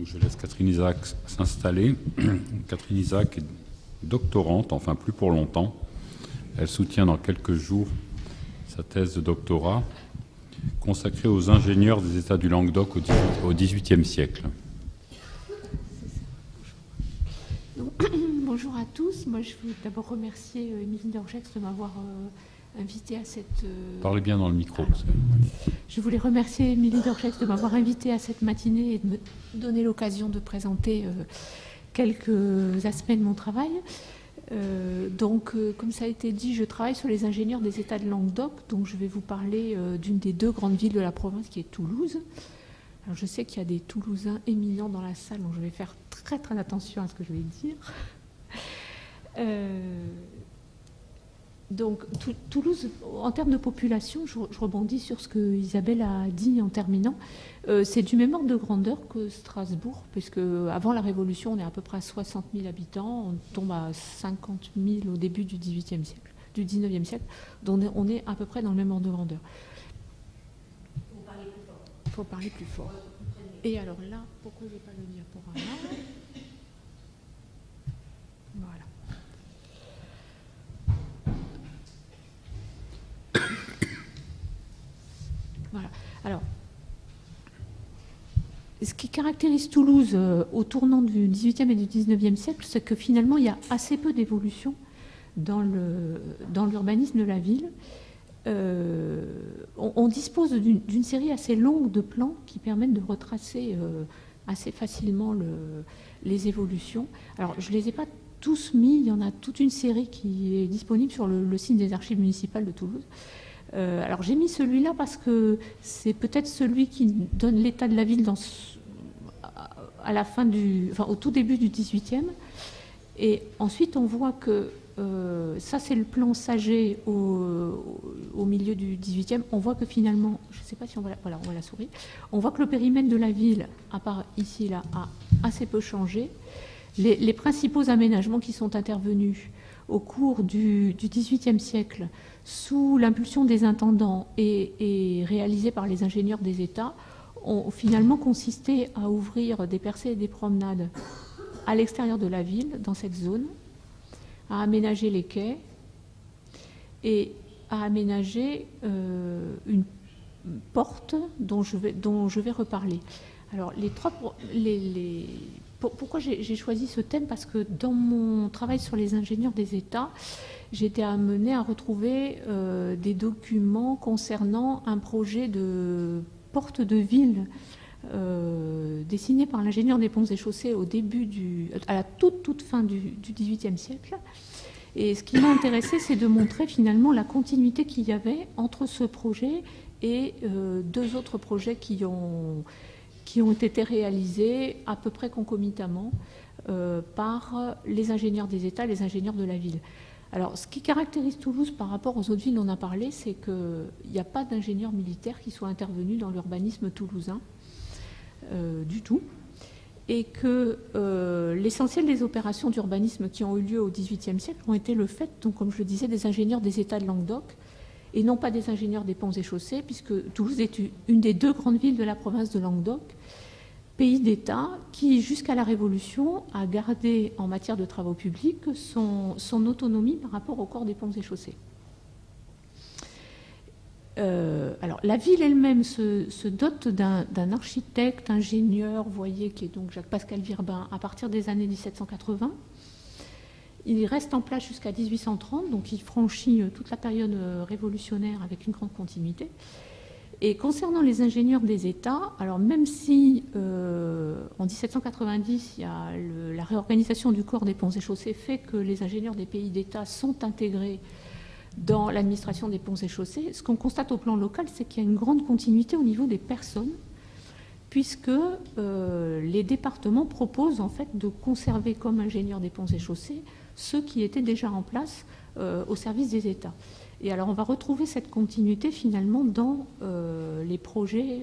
Donc je laisse Catherine Isaac s'installer. Catherine Isaac est doctorante, enfin plus pour longtemps. Elle soutient dans quelques jours sa thèse de doctorat consacrée aux ingénieurs des États du Languedoc au XVIIIe siècle. Bonjour à tous. Moi, je veux d'abord remercier Émilie Dorgex de m'avoir invité à cette... Parlez bien dans le micro. Je voulais remercier Émilie Dorgex de m'avoir invité à cette matinée et de me donner l'occasion de présenter quelques aspects de mon travail. Comme ça a été dit, je travaille sur les ingénieurs des États de Languedoc, donc je vais vous parler d'une des deux grandes villes de la province qui est Toulouse. Alors je sais qu'il y a des Toulousains éminents dans la salle, donc je vais faire très très attention à ce que je vais dire. Toulouse, en termes de population, je rebondis sur ce que Isabelle a dit en terminant, c'est du même ordre de grandeur que Strasbourg, puisque avant la Révolution, on est à peu près à 60 000 habitants, on tombe à 50 000 au début du XVIIIe siècle, du XIXe siècle, donc on est à peu près dans le même ordre de grandeur. Il faut parler plus fort. Et alors là, pourquoi je n'ai pas le diaporama ? Voilà. Voilà. Alors, ce qui caractérise Toulouse au tournant du XVIIIe et du XIXe siècle, c'est que finalement, il y a assez peu d'évolution dans l'urbanisme de la ville. On dispose d'une série assez longue de plans qui permettent de retracer assez facilement les évolutions. Alors, je ne les ai pas tous mis, il y en a toute une série qui est disponible sur le site des archives municipales de Toulouse. Alors, j'ai mis celui-là parce que c'est peut-être celui qui donne l'état de la ville à la fin au tout début du XVIIIe. Et ensuite, on voit que ça, c'est le plan Saget au milieu du XVIIIe. On voit que finalement, je ne sais pas si on voit la souris, on voit que le périmètre de la ville, à part ici, là, a assez peu changé. Les principaux aménagements qui sont intervenus au cours du XVIIIe siècle, sous l'impulsion des intendants et réalisés par les ingénieurs des États, ont finalement consisté à ouvrir des percées et des promenades à l'extérieur de la ville, dans cette zone, à aménager les quais et à aménager une porte dont je vais reparler. Alors, pourquoi j'ai choisi ce thème ? Parce que dans mon travail sur les ingénieurs des États, j'ai été amenée à retrouver des documents concernant un projet de porte de ville dessiné par l'ingénieur des ponts et chaussées à la toute fin du XVIIIe siècle. Et ce qui m'a intéressé, c'est de montrer finalement la continuité qu'il y avait entre ce projet et deux autres projets qui ont été réalisés à peu près concomitamment par les ingénieurs des États, les ingénieurs de la ville. Alors, ce qui caractérise Toulouse par rapport aux autres villes dont on a parlé, c'est qu'il n'y a pas d'ingénieurs militaires qui soient intervenus dans l'urbanisme toulousain du tout, et que l'essentiel des opérations d'urbanisme qui ont eu lieu au XVIIIe siècle ont été le fait, donc, comme je le disais, des ingénieurs des États de Languedoc, et non pas des ingénieurs des ponts et chaussées, puisque Toulouse est une des deux grandes villes de la province de Languedoc, pays d'État qui, jusqu'à la Révolution, a gardé en matière de travaux publics son autonomie par rapport au corps des ponts et chaussées. Alors, la ville elle-même se dote d'un architecte, ingénieur, vous voyez, qui est donc Jacques-Pascal Virbin, à partir des années 1780. Il reste en place jusqu'à 1830, donc il franchit toute la période révolutionnaire avec une grande continuité. Et concernant les ingénieurs des États, alors même si en 1790, il y a la réorganisation du corps des ponts et chaussées fait que les ingénieurs des pays d'État sont intégrés dans l'administration des ponts et chaussées, ce qu'on constate au plan local, c'est qu'il y a une grande continuité au niveau des personnes, puisque les départements proposent en fait de conserver comme ingénieurs des ponts et chaussées ceux qui étaient déjà en place au service des États. Et alors on va retrouver cette continuité finalement dans les projets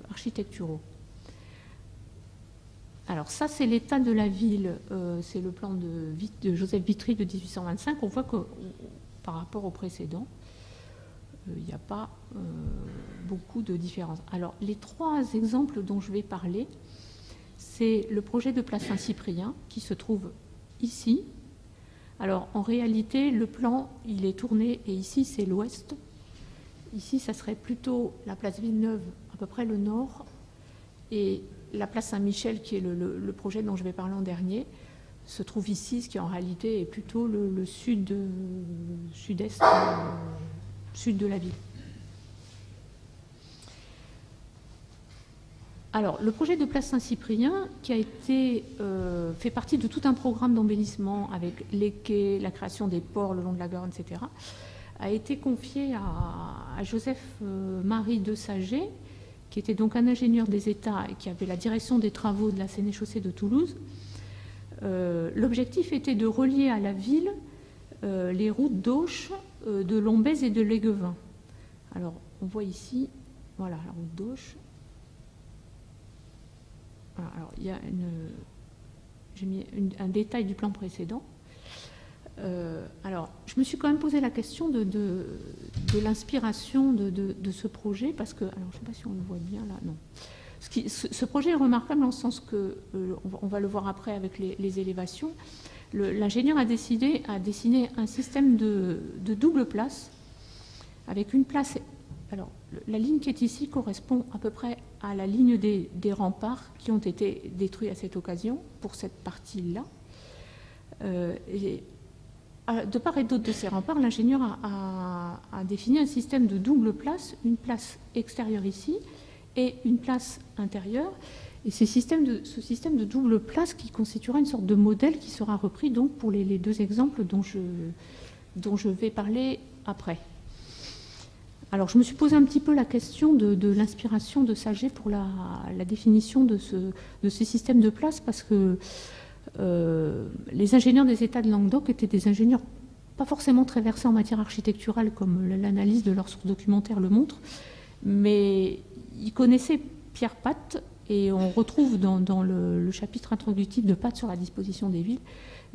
architecturaux. Alors ça, c'est l'état de la ville, c'est le plan de Joseph Vitry de 1825. On voit que par rapport au précédent, il n'y a pas beaucoup de différence. Alors les trois exemples dont je vais parler, c'est le projet de place Saint-Cyprien qui se trouve ici. Alors en réalité, le plan, il est tourné et ici c'est l'ouest. Ici, ça serait plutôt la place Villeneuve, à peu près le nord, et la place Saint-Michel, qui est le projet dont je vais parler en dernier, se trouve ici, ce qui en réalité est plutôt le sud-est, sud de la ville. Alors, le projet de place Saint-Cyprien, qui a été fait partie de tout un programme d'embellissement avec les quais, la création des ports le long de la Garonne, etc., a été confié à Joseph-Marie de Saget, qui était donc un ingénieur des États et qui avait la direction des travaux de la Sénéchaussée de Toulouse. L'objectif était de relier à la ville les routes d'Auch, de Lombez et de Léguevin. Alors, on voit ici, voilà, la route d'Auch. Voilà, alors, il y a j'ai mis un détail du plan précédent. Alors, je me suis quand même posé la question de l'inspiration de ce projet, parce que, alors je ne sais pas si on le voit bien là, non. Ce projet est remarquable en ce sens que, on va le voir après avec les élévations, l'ingénieur a décidé à dessiner un système de double place, avec une place. Alors, la ligne qui est ici correspond à peu près à la ligne des remparts qui ont été détruits à cette occasion, pour cette partie-là. De part et d'autre de ces remparts, l'ingénieur a défini un système de double place, une place extérieure ici et une place intérieure. Et ce système de double place qui constituera une sorte de modèle qui sera repris donc pour les deux exemples dont je vais parler après. Alors, je me suis posé un petit peu la question de l'inspiration de Saget pour la définition de ce système de place, parce que les ingénieurs des États de Languedoc étaient des ingénieurs pas forcément très versés en matière architecturale, comme l'analyse de leurs sources documentaires le montre, mais ils connaissaient Pierre Pat, et on retrouve dans le chapitre introductif de Pat sur la disposition des villes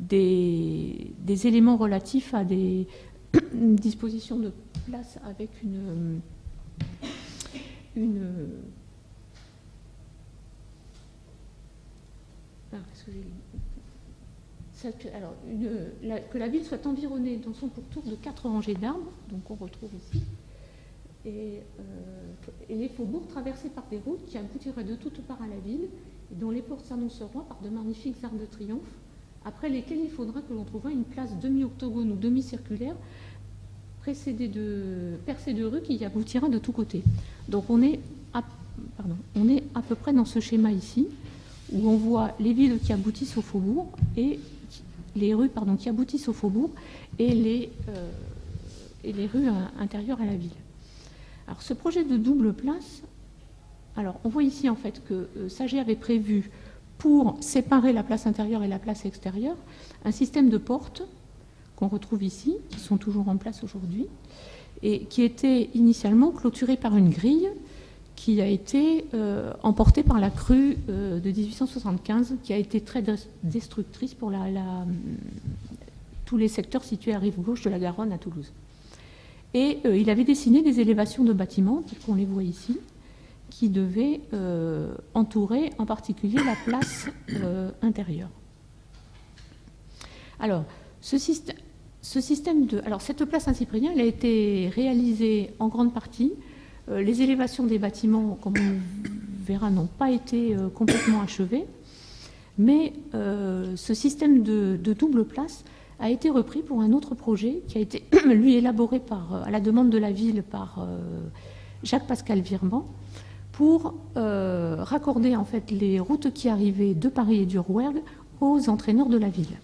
des éléments relatifs à des dispositions de place avec que la ville soit environnée dans son pourtour de 4 rangées d'arbres, donc on retrouve ici, et les faubourgs traversés par des routes qui aboutiraient de toutes parts à la ville, et dont les portes s'annonceront par de magnifiques arcs de triomphe, après lesquels il faudra que l'on trouve une place demi-octogone ou demi-circulaire, percée de rues qui y aboutira de tous côtés. Donc on est à peu près dans ce schéma ici, où on voit les villes qui aboutissent au faubourg et les rues qui aboutissent au faubourg et les rues intérieures à la ville. Alors ce projet de double place, alors on voit ici en fait que Saget avait prévu, pour séparer la place intérieure et la place extérieure, un système de portes qu'on retrouve ici, qui sont toujours en place aujourd'hui, et qui était initialement clôturé par une grille qui a été emportée par la crue de 1875, qui a été très destructrice pour tous les secteurs situés à rive gauche de la Garonne à Toulouse. Et il avait dessiné des élévations de bâtiments, telles qu'on les voit ici, qui devaient entourer en particulier la place intérieure. Alors, cette place Saint-Cyprien, elle a été réalisée en grande partie. Les élévations des bâtiments, comme on verra, n'ont pas été complètement achevées, mais ce système de double place a été repris pour un autre projet qui a été, lui, élaboré à la demande de la ville par Jacques-Pascal Virban, pour raccorder en fait les routes qui arrivaient de Paris et du Rouergue aux entraîneurs de la ville.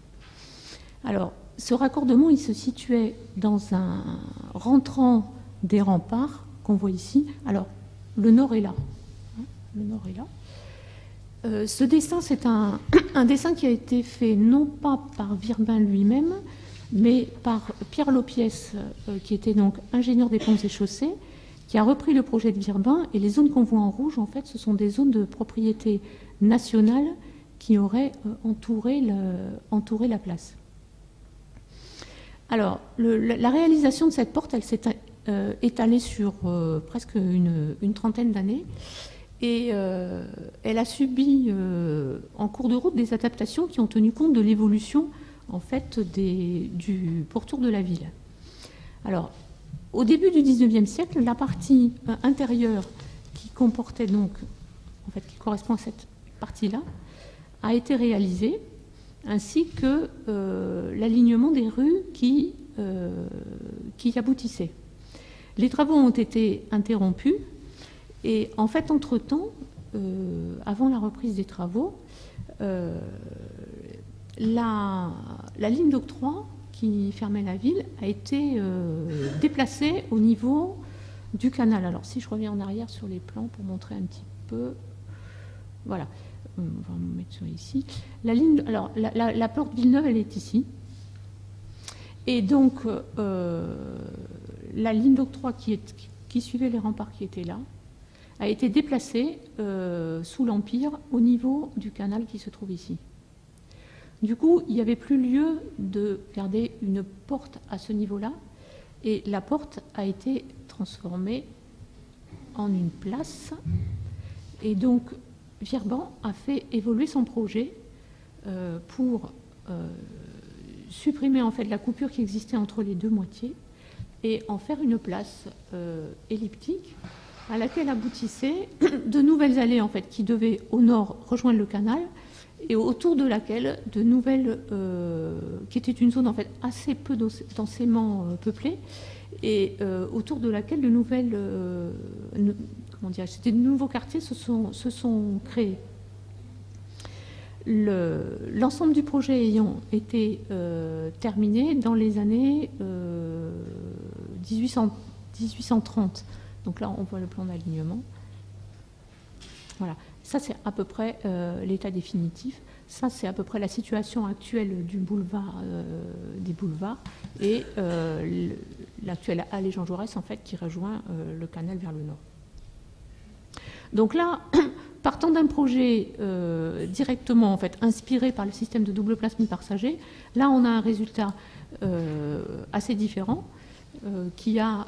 Alors, ce raccordement, il se situait dans un rentrant des remparts qu'on voit ici. Alors, le nord est là. Le nord est là. Ce dessin, c'est un dessin qui a été fait non pas par Virban lui-même, mais par Pierre Lopiès, qui était donc ingénieur des ponts et chaussées, qui a repris le projet de Virban. Et les zones qu'on voit en rouge, en fait, ce sont des zones de propriété nationale qui auraient entouré la place. Alors, la réalisation de cette porte, elle s'est étalée sur presque une trentaine d'années. Et elle a subi en cours de route des adaptations qui ont tenu compte de l'évolution en fait du pourtour de la ville. Alors, au début du XIXe siècle, la partie intérieure qui comportait donc, en fait, qui correspond à cette partie-là, a été réalisée, ainsi que l'alignement des rues qui y aboutissaient. Les travaux ont été interrompus et en fait, entre-temps, avant la reprise des travaux, la ligne d'octroi qui fermait la ville a été déplacée au niveau du canal. Alors si je reviens en arrière sur les plans pour montrer un petit peu, voilà, on va me mettre sur ici. La ligne, alors la porte Villeneuve, elle est ici, et donc la ligne d'octroi qui suivait les remparts qui étaient là a été déplacée sous l'Empire au niveau du canal qui se trouve ici. Du coup, il n'y avait plus lieu de garder une porte à ce niveau-là, et la porte a été transformée en une place. Et donc, Virban a fait évoluer son projet pour supprimer en fait la coupure qui existait entre les deux moitiés et en faire une place elliptique à laquelle aboutissaient de nouvelles allées en fait qui devaient au nord rejoindre le canal, et autour de laquelle de nouvelles, qui était une zone en fait assez peu densément peuplée, et autour de laquelle de nouvelles, comment dirais-je, c'était de nouveaux quartiers se sont créés. L'ensemble du projet ayant été terminé dans les années 1830. Donc là, on voit le plan d'alignement. Voilà. Ça, c'est à peu près l'état définitif. Ça, c'est à peu près la situation actuelle du boulevard, des boulevards, et l'actuelle allée Jean Jaurès, en fait, qui rejoint le canal vers le nord. Donc là, partant d'un projet directement, en fait, inspiré par le système de double place mi-passager, là, on a un résultat assez différent, qui a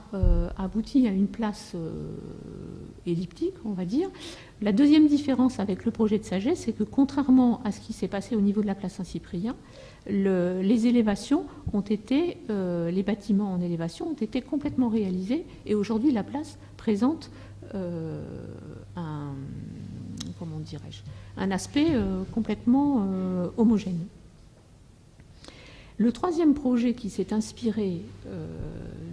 abouti à une place elliptique, on va dire. La deuxième différence avec le projet de Saget, c'est que contrairement à ce qui s'est passé au niveau de la place Saint-Cyprien, les élévations ont été, les bâtiments en élévation ont été complètement réalisés, et aujourd'hui la place présente comment dirais-je, un aspect complètement homogène. Le troisième projet qui s'est inspiré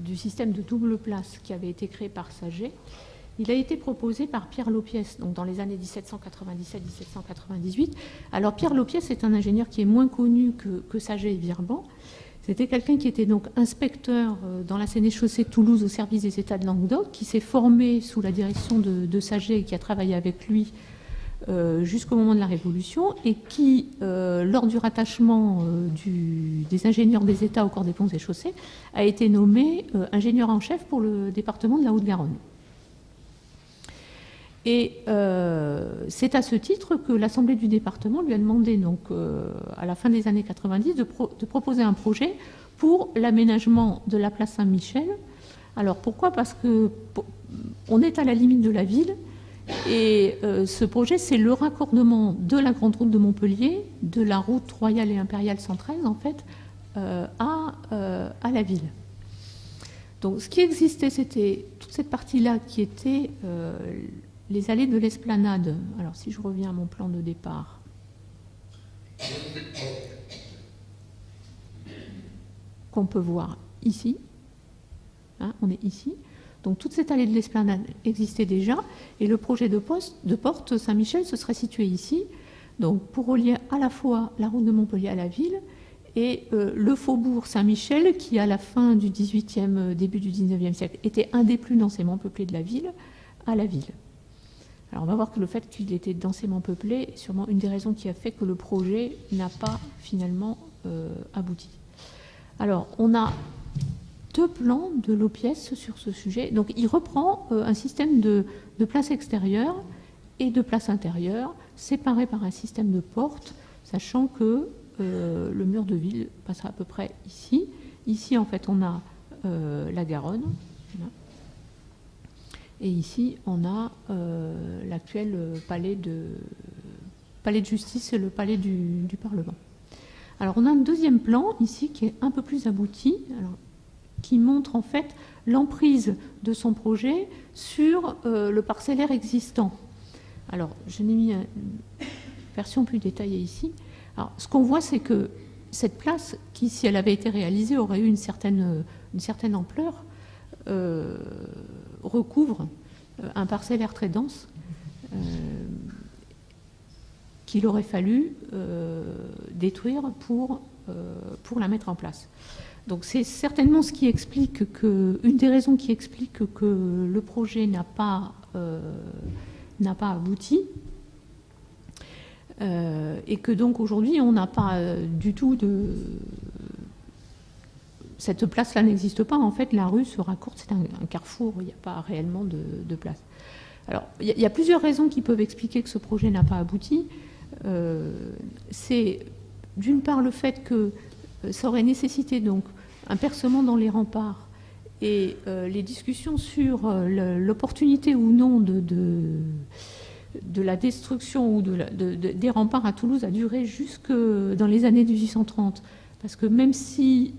du système de double place qui avait été créé par Saget, il a été proposé par Pierre Lopiès, donc dans les années 1797-1798. Alors Pierre Lopiès est un ingénieur qui est moins connu que Saget et Virban. C'était quelqu'un qui était donc inspecteur dans la Sénéchaussée de Toulouse au service des États de Languedoc, qui s'est formé sous la direction de Saget et qui a travaillé avec lui jusqu'au moment de la Révolution, et qui, lors du rattachement des ingénieurs des États au corps des ponts et chaussées, a été nommé ingénieur en chef pour le département de la Haute-Garonne. Et c'est à ce titre que l'Assemblée du département lui a demandé, donc, à la fin des années 90, de proposer un projet pour l'aménagement de la place Saint-Michel. Alors pourquoi ? Parce qu'on est à la limite de la ville, et ce projet, c'est le raccordement de la grande route de Montpellier, de la route royale et impériale 113, en fait, à la ville. Donc ce qui existait, c'était toute cette partie-là qui était les allées de l'Esplanade. Alors si je reviens à mon plan de départ, qu'on peut voir ici, hein, on est ici. Donc toute cette allée de l'Esplanade existait déjà, et le projet de porte Saint-Michel se serait situé ici, donc pour relier à la fois la route de Montpellier à la ville et le faubourg Saint-Michel, qui à la fin du XVIIIe, début du XIXe siècle était un des plus densément peuplés de la ville, à la ville. Alors on va voir que le fait qu'il était densément peuplé est sûrement une des raisons qui a fait que le projet n'a pas finalement abouti. Alors on a deux plans de Lopiès sur ce sujet. Donc il reprend un système de place extérieure et de place intérieure, séparés par un système de portes, sachant que le mur de ville passera à peu près ici. Ici, en fait, on a la Garonne. Et ici, on a l'actuel palais de justice et le palais du Parlement. Alors, on a un deuxième plan ici qui est un peu plus abouti, qui montre en fait l'emprise de son projet sur le parcellaire existant. Alors, je n'ai mis une version plus détaillée ici. Alors, ce qu'on voit, c'est que cette place, qui, si elle avait été réalisée, aurait eu une certaine ampleur, recouvre un parcellaire très dense qu'il aurait fallu détruire pour la mettre en place. Donc c'est certainement ce qui explique une des raisons qui explique que le projet n'a pas abouti et que donc aujourd'hui on n'a pas du tout de... Cette place-là n'existe pas. En fait, la rue se raccource, c'est un carrefour, il n'y a pas réellement de place. Alors, il y a plusieurs raisons qui peuvent expliquer que ce projet n'a pas abouti. C'est d'une part le fait que ça aurait nécessité donc un percement dans les remparts et les discussions sur l'opportunité ou non de la destruction ou des remparts à Toulouse a duré jusque dans les années 1830. Parce que même si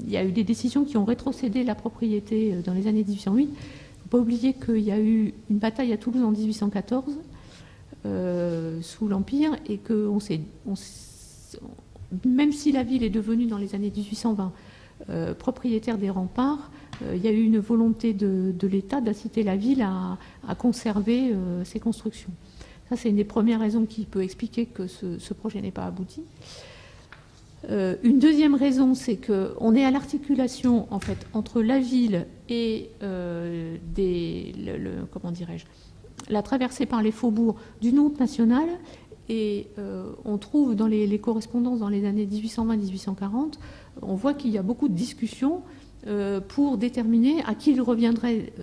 il y a eu des décisions qui ont rétrocédé la propriété dans les années 1808, il ne faut pas oublier qu'il y a eu une bataille à Toulouse en 1814 sous l'Empire et que même si la ville est devenue dans les années 1820 propriétaire des remparts, il y a eu une volonté de l'État d'inciter la ville à conserver ses constructions. Ça, c'est une des premières raisons qui peut expliquer que ce projet n'est pas abouti. Une deuxième raison, c'est qu'on est à l'articulation en fait entre la ville et comment dirais-je, la traversée par les faubourgs d'une route nationale. Et on trouve dans les correspondances dans les années 1820-1840, on voit qu'il y a beaucoup de discussions pour déterminer à qui il reviendrait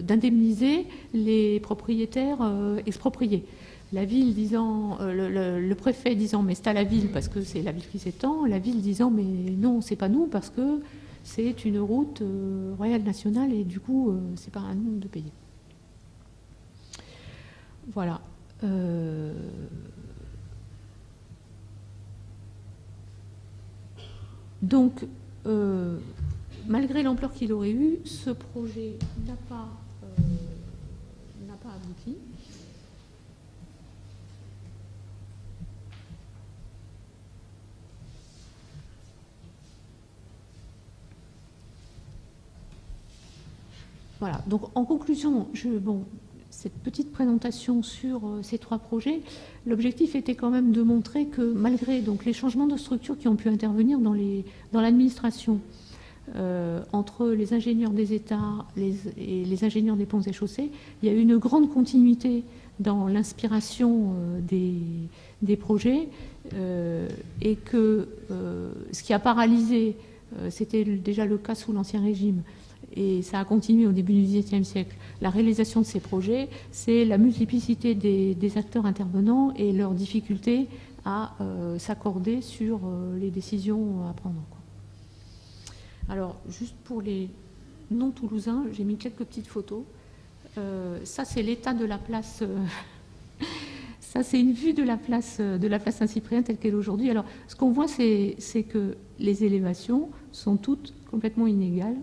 d'indemniser les propriétaires expropriés. La ville disant, le préfet disant mais c'est à la ville parce que c'est la ville qui s'étend, la ville disant mais non c'est pas nous parce que c'est une route royale nationale et du coup c'est pas à nous de payer. Voilà. Donc malgré l'ampleur qu'il aurait eu, ce projet n'a pas abouti. Voilà, donc en conclusion, cette petite présentation sur ces trois projets, l'objectif était quand même de montrer que malgré donc, les changements de structure qui ont pu intervenir dans l'administration, entre les ingénieurs des États et les ingénieurs des ponts et chaussées, il y a eu une grande continuité dans l'inspiration des projets et que ce qui a paralysé, c'était déjà le cas sous l'Ancien Régime, et ça a continué au début du XVIIe siècle, la réalisation de ces projets, c'est la multiplicité des acteurs intervenants et leur difficulté à s'accorder sur les décisions à prendre. Alors, juste pour les non-toulousains, j'ai mis quelques petites photos. Ça, c'est l'état de la place... ça, c'est une vue de la place Saint-Cyprien telle qu'elle est aujourd'hui. Alors, ce qu'on voit, c'est que les élévations sont toutes complètement inégales.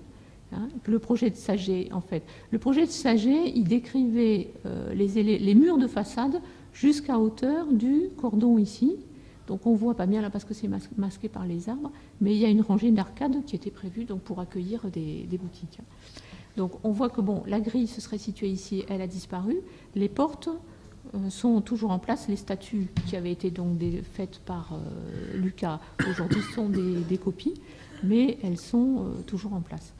Le projet de Saget, en fait. Le projet de Saget, il décrivait les murs de façade jusqu'à hauteur du cordon ici. Donc on voit pas bien là parce que c'est masqué par les arbres, mais il y a une rangée d'arcades qui était prévue donc, pour accueillir des boutiques. Donc on voit que la grille se serait située ici, elle a disparu. Les portes sont toujours en place. Les statues qui avaient été donc faites par Lucas aujourd'hui sont des copies, mais elles sont toujours en place.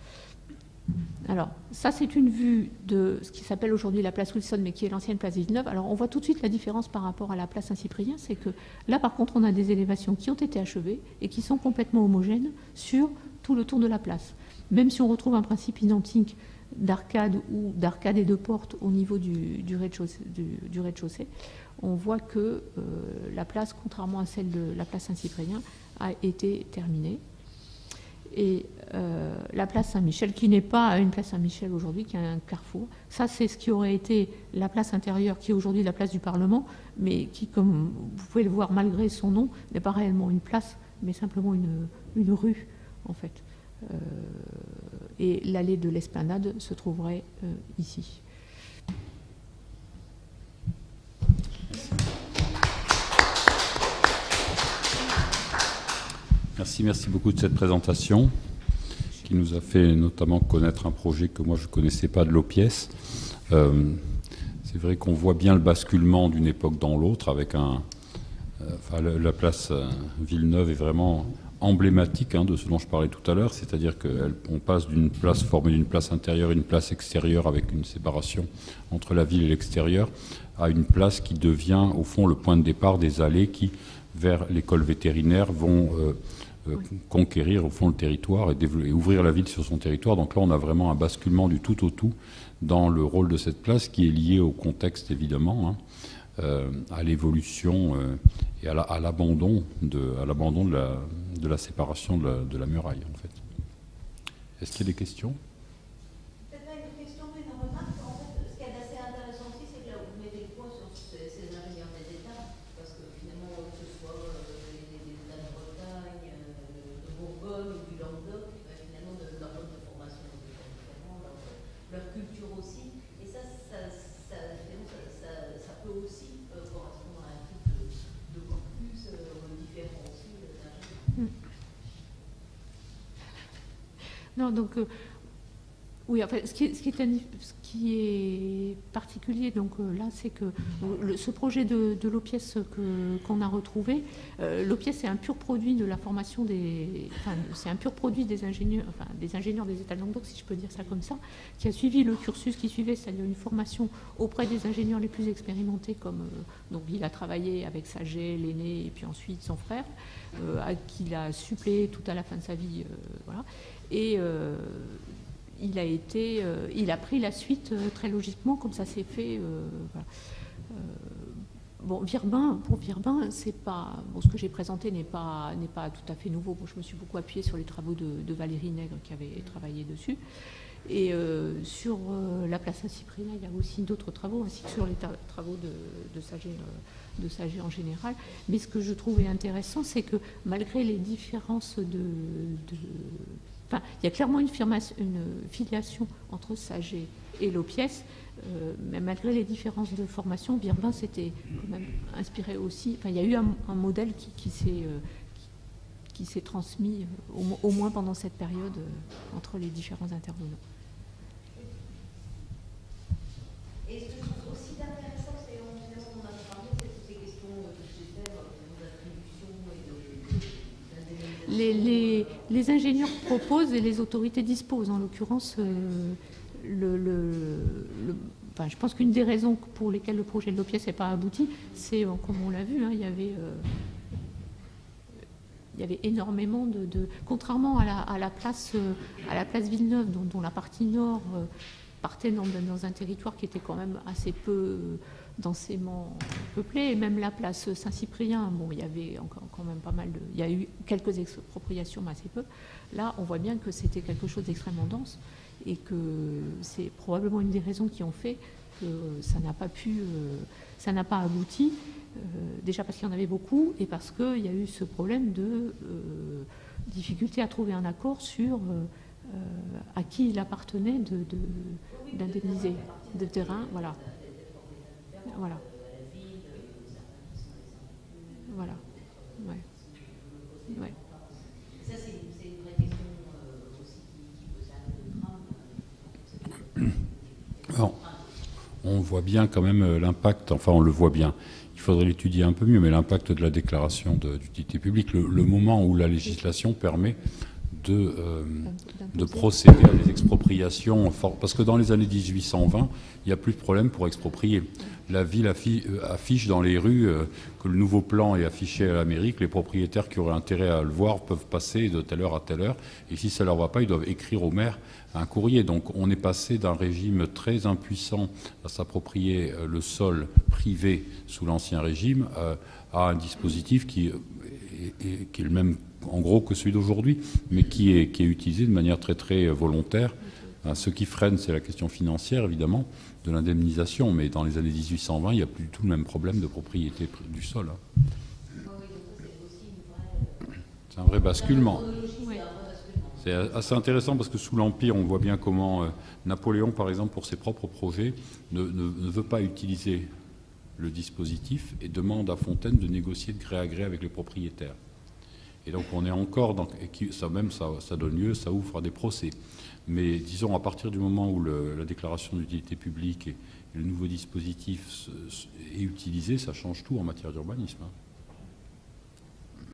Alors, ça, c'est une vue de ce qui s'appelle aujourd'hui la place Wilson, mais qui est l'ancienne place Villeneuve. Alors, on voit tout de suite la différence par rapport à la place Saint-Cyprien, c'est que là, par contre, on a des élévations qui ont été achevées et qui sont complètement homogènes sur tout le tour de la place. Même si on retrouve un principe identique d'arcade ou d'arcade et de porte au niveau du rez-de-chaussée, on voit que la place, contrairement à celle de la place Saint-Cyprien, a été terminée. et la place Saint-Michel, qui n'est pas une place Saint-Michel aujourd'hui, qui est un carrefour. Ça, c'est ce qui aurait été la place intérieure, qui est aujourd'hui la place du Parlement, mais qui, comme vous pouvez le voir, malgré son nom, n'est pas réellement une place, mais simplement une rue, en fait. Et l'allée de l'Esplanade se trouverait ici. Merci beaucoup de cette présentation qui nous a fait notamment connaître un projet que moi je ne connaissais pas de l'OPIES. C'est vrai qu'on voit bien le basculement d'une époque dans l'autre avec la place Villeneuve est vraiment emblématique de ce dont je parlais tout à l'heure, c'est-à-dire qu'on passe d'une place formée d'une place intérieure et une place extérieure avec une séparation entre la ville et l'extérieur à une place qui devient au fond le point de départ des allées qui, vers l'école vétérinaire, vont conquérir au fond le territoire et ouvrir la ville sur son territoire. Donc là, on a vraiment un basculement du tout au tout dans le rôle de cette place qui est lié au contexte, évidemment, à l'évolution et à l'abandon de la séparation de la muraille, en fait. Est-ce qu'il y a des questions ? Peut-être pas une question, mais une remarque. En fait, ce qui est assez intéressant aussi, c'est que là, vous mettez le point sur ces ingénieurs des États, parce que finalement, que ce soit les États de Bretagne, de Bourgogne ou du Languedoc, finalement, leur mode de formation est différent, leur culture aussi. Et ça peut aussi correspondre à un type de corpus différent aussi d'ingénieurs. Non, donc, oui, enfin, ce qui est particulier, donc là, c'est que ce projet de l'OPIES qu'on a retrouvé, l'OPIES c'est un pur produit de la formation c'est un pur produit des ingénieurs des États de Languedoc, si je peux dire ça comme ça, qui a suivi le cursus qui suivait, c'est-à-dire une formation auprès des ingénieurs les plus expérimentés, comme donc il a travaillé avec Saget, l'aîné, et puis ensuite son frère, à qui il a suppléé tout à la fin de sa vie, voilà. Et il a pris la suite très logiquement, comme ça s'est fait. Voilà. Bon, pour Virbin, c'est pas ce que j'ai présenté n'est pas tout à fait nouveau. Bon, je me suis beaucoup appuyée sur les travaux de Valérie Nègre qui avait travaillé dessus. Et sur la place Saint-Cyprien, il y a aussi d'autres travaux, ainsi que sur les travaux de Saget en général. Mais ce que je trouvais intéressant, c'est que malgré les différences enfin, il y a clairement une filiation entre Saget et l'OPIES, mais malgré les différences de formation, Virbin s'était quand même inspiré aussi. Enfin, il y a eu un modèle qui s'est transmis, au moins pendant cette période, entre les différents intervenants. Et ce que je trouve aussi intéressant, c'est on a parlé de toutes ces questions budgétaires, d'attribution et d'indemnisation. Les ingénieurs proposent et les autorités disposent. En l'occurrence, enfin, je pense qu'une des raisons pour lesquelles le projet de l'OPIES n'est pas abouti, c'est, comme on l'a vu, il y avait énormément contrairement à la place Villeneuve, dont la partie nord partait dans un territoire qui était quand même assez peu densément peuplé, et même la place Saint-Cyprien, bon, il y avait encore quand même pas mal il y a eu quelques expropriations, mais assez peu. Là, on voit bien que c'était quelque chose d'extrêmement dense, et que c'est probablement une des raisons qui ont fait que ça n'a pas abouti, déjà parce qu'il y en avait beaucoup, et parce qu'il y a eu ce problème de difficulté à trouver un accord sur à qui il appartenait d'indemniser de terrain, voilà. Voilà. Voilà. Ouais. Ouais. Ça, c'est une vraie question aussi qui peut servir de trame. Alors, on voit bien quand même l'impact, enfin on le voit bien, il faudrait l'étudier un peu mieux, mais l'impact de la déclaration d'utilité publique, le moment où la législation permet de procéder à des expropriations, parce que dans les années 1820, il n'y a plus de problème pour exproprier. La ville affiche dans les rues que le nouveau plan est affiché à la mairie, que les propriétaires qui auraient intérêt à le voir peuvent passer de telle heure à telle heure, et si ça ne leur va pas, ils doivent écrire au maire un courrier. Donc on est passé d'un régime très impuissant à s'approprier le sol privé sous l'Ancien Régime à un dispositif qui est le même en gros que celui d'aujourd'hui, mais qui est utilisé de manière très très volontaire. Ce qui freine, c'est la question financière, évidemment, de l'indemnisation, mais dans les années 1820, il n'y a plus du tout le même problème de propriété du sol. C'est un vrai basculement. C'est assez intéressant parce que sous l'Empire, on voit bien comment Napoléon, par exemple, pour ses propres projets, ne veut pas utiliser le dispositif et demande à Fontaine de négocier de gré à gré avec les propriétaires. Et donc on est encore dans... Ça donne lieu, ça ouvre à des procès. Mais disons, à partir du moment où la déclaration d'utilité publique et le nouveau dispositif est utilisé, ça change tout en matière d'urbanisme.